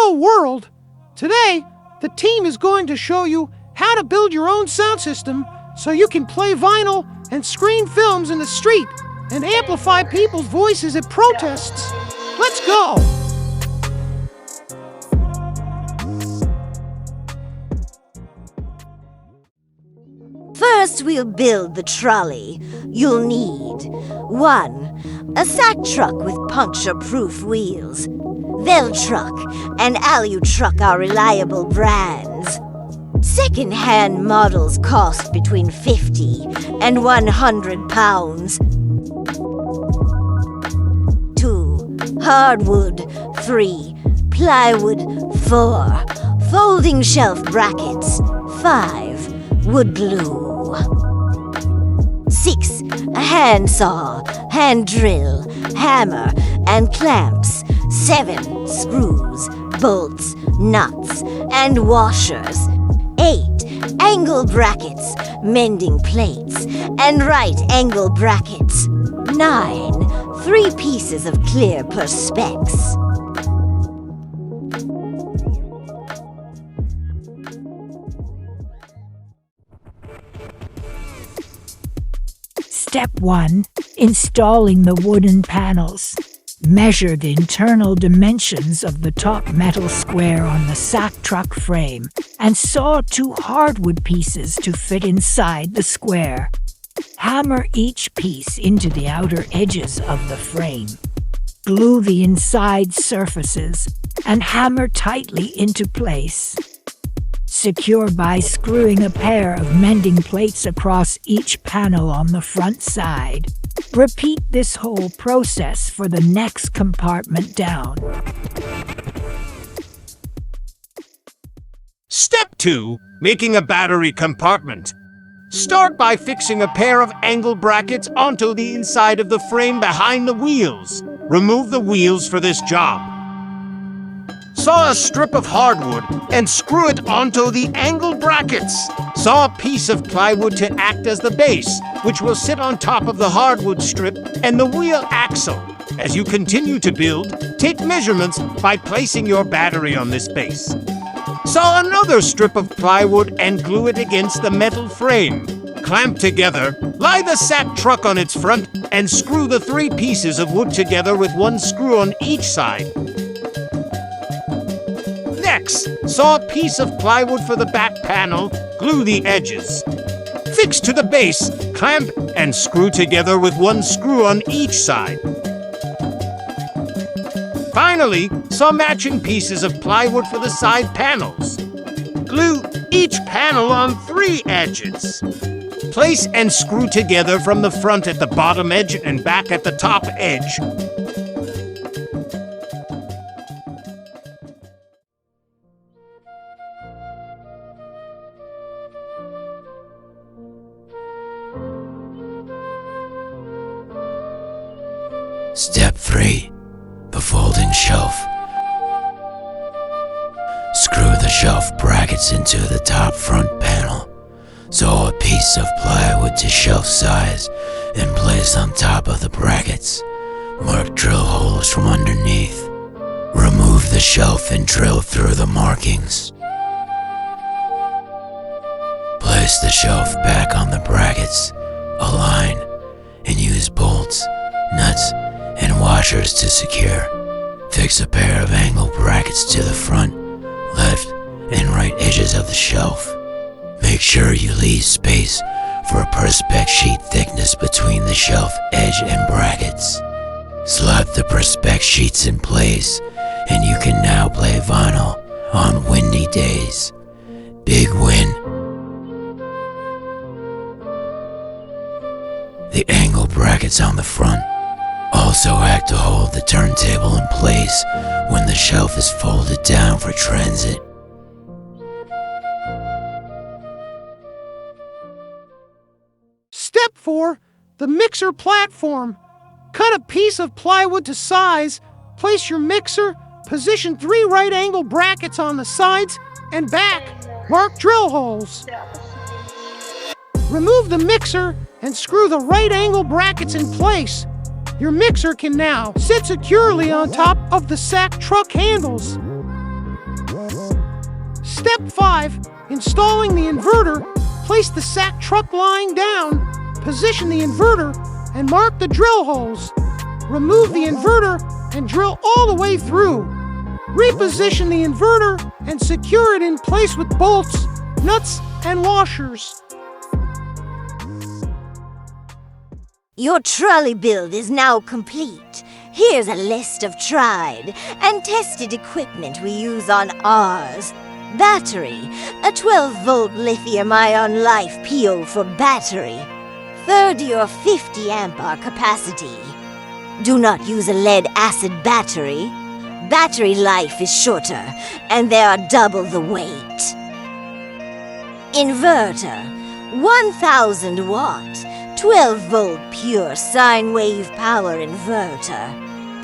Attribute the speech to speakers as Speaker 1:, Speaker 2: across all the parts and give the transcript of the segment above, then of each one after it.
Speaker 1: Hello world! Today, the team is going to show you how to build your own sound system so you can play vinyl and screen films in the street and amplify people's voices at protests. Let's go!
Speaker 2: First, we'll build the trolley. You'll need 1. A sack truck with puncture-proof wheels. Veltruck and Alutruck are reliable brands. Second-hand models cost between 50 and 100 pounds. 2. Hardwood. 3. Plywood. 4. Folding shelf brackets. 5. Wood glue. 6. A handsaw, hand drill, hammer, and clamps. 7. Screws, bolts, nuts, and washers. 8. Angle brackets, mending plates, and right angle brackets. 9. 3 pieces of clear perspex.
Speaker 3: Step 1. Installing the wooden panels. Measure the internal dimensions of the top metal square on the sack truck frame and saw 2 hardwood pieces to fit inside the square. Hammer each piece into the outer edges of the frame. Glue the inside surfaces and hammer tightly into place. Secure by screwing a pair of mending plates across each panel on the front side. Repeat this whole process for the next compartment down.
Speaker 4: Step 2. Making a battery compartment. Start by fixing a pair of angle brackets onto the inside of the frame behind the wheels. Remove the wheels for this job. Saw a strip of hardwood and screw it onto the angle brackets. Saw a piece of plywood to act as the base, which will sit on top of the hardwood strip and the wheel axle. As you continue to build, take measurements by placing your battery on this base. Saw another strip of plywood and glue it against the metal frame. Clamp together, lie the sack truck on its front, and screw the 3 pieces of wood together with 1 screw on each side. Next, saw a piece of plywood for the back panel, glue the edges. Fix to the base, clamp, and screw together with 1 screw on each side. Finally, saw matching pieces of plywood for the side panels. Glue each panel on 3 edges. Place and screw together from the front at the bottom edge and back at the top edge.
Speaker 5: Step 3. The folding shelf. Screw the shelf brackets into the top front panel. Sew a piece of plywood to shelf size and place on top of the brackets. Mark drill holes from underneath. Remove the shelf and drill through the markings. Place the shelf back on the brackets, align, and use bolts, nuts, and washers to secure. Fix a pair of angle brackets to the front, left, and right edges of the shelf. Make sure you leave space for a perspex sheet thickness between the shelf edge and brackets. Slap the perspex sheets in place, and you can now play vinyl on windy days. Big win. The angle brackets on the front also act to hold the turntable in place when the shelf is folded down for transit.
Speaker 1: Step 4. The mixer platform. Cut a piece of plywood to size, place your mixer, position 3 right angle brackets on the sides and back, mark drill holes. Remove the mixer and screw the right angle brackets in place. Your mixer can now sit securely on top of the sack truck handles. Step 5. Installing the inverter. Place the sack truck lying down. Position the inverter and mark the drill holes. Remove the inverter and drill all the way through. Reposition the inverter and secure it in place with bolts, nuts, and washers.
Speaker 2: Your trolley build is now complete. Here's a list of tried and tested equipment we use on ours. Battery, a 12-volt lithium-ion life PO for battery. 30 or 50 ampere capacity. Do not use a lead-acid battery. Battery life is shorter, and they are double the weight. Inverter, 1000 watt, 12-volt pure sine wave power inverter.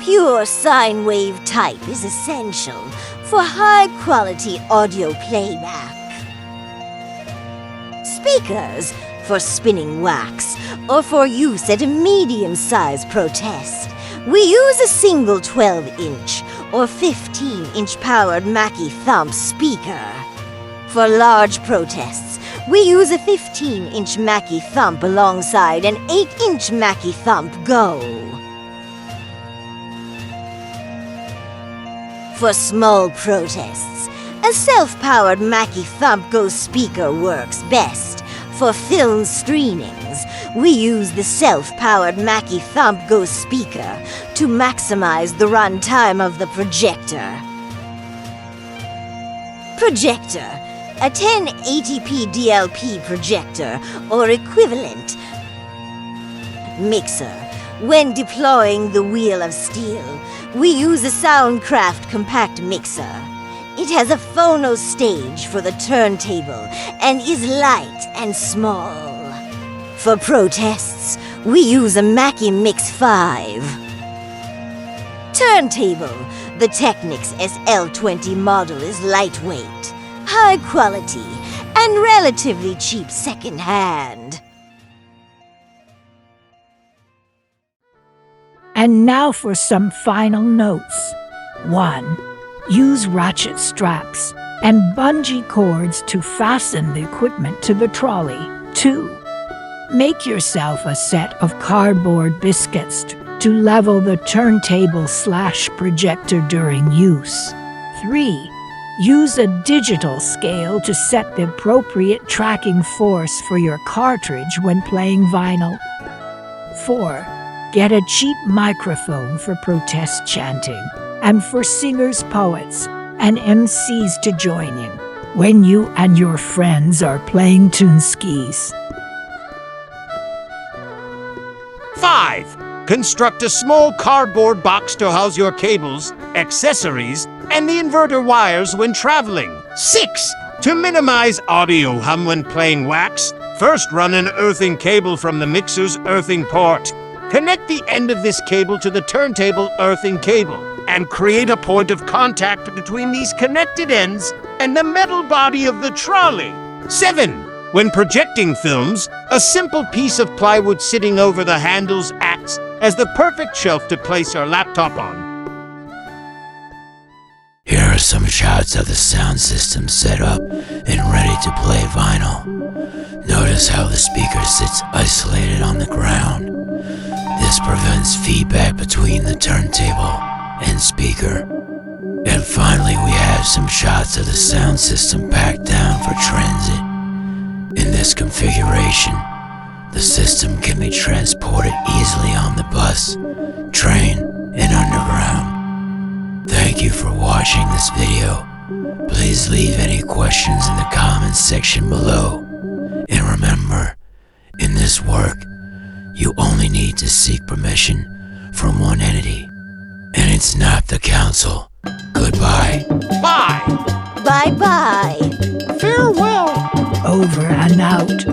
Speaker 2: Pure sine wave type is essential for high-quality audio playback. Speakers, for spinning wax, or for use at a medium-sized protest. We use a single 12-inch or 15-inch powered Mackie Thump speaker. For large protests, we use a 15-inch Mackie Thump alongside an 8-inch Mackie Thump Go. For small protests, a self-powered Mackie Thump Go speaker works best. For film screenings, we use the self-powered Mackie Thump Go speaker to maximize the runtime of the projector. Projector, a 1080p DLP projector or equivalent. Mixer, when deploying the Wheel of Steel, we use a Soundcraft compact mixer. It has a phono stage for the turntable and is light and small. For protests, we use a Mackie Mix 5. Turntable, the Technics SL20 model is lightweight, high quality, and relatively cheap second-hand.
Speaker 3: And now for some final notes. 1. Use ratchet straps and bungee cords to fasten the equipment to the trolley. 2. Make yourself a set of cardboard biscuits to level the turntable/projector during use. 3. Use a digital scale to set the appropriate tracking force for your cartridge when playing vinyl. 4. Get a cheap microphone for protest chanting and for singers, poets, and MCs to join in when you and your friends are playing tuneskis.
Speaker 4: 5. Construct a small cardboard box to house your cables, accessories, and the inverter wires when traveling. 6. To minimize audio hum when playing wax, first run an earthing cable from the mixer's earthing port. Connect the end of this cable to the turntable earthing cable and create a point of contact between these connected ends and the metal body of the trolley. 7. When projecting films, a simple piece of plywood sitting over the handles acts as the perfect shelf to place your laptop on.
Speaker 5: Here are some shots of the sound system set up and ready to play vinyl. Notice how the speaker sits isolated on the ground. This prevents feedback between the turntable and speaker. And finally, we have some shots of the sound system packed down for transit. In this configuration, the system can be transported easily on the bus, train, and underground. Thank you for watching this video. Please leave any questions in the comments section below. And remember, in this work, you only need to seek permission from one entity, and it's not the council. Goodbye.
Speaker 4: Bye!
Speaker 2: Bye-bye.
Speaker 1: Farewell.
Speaker 3: Over and out.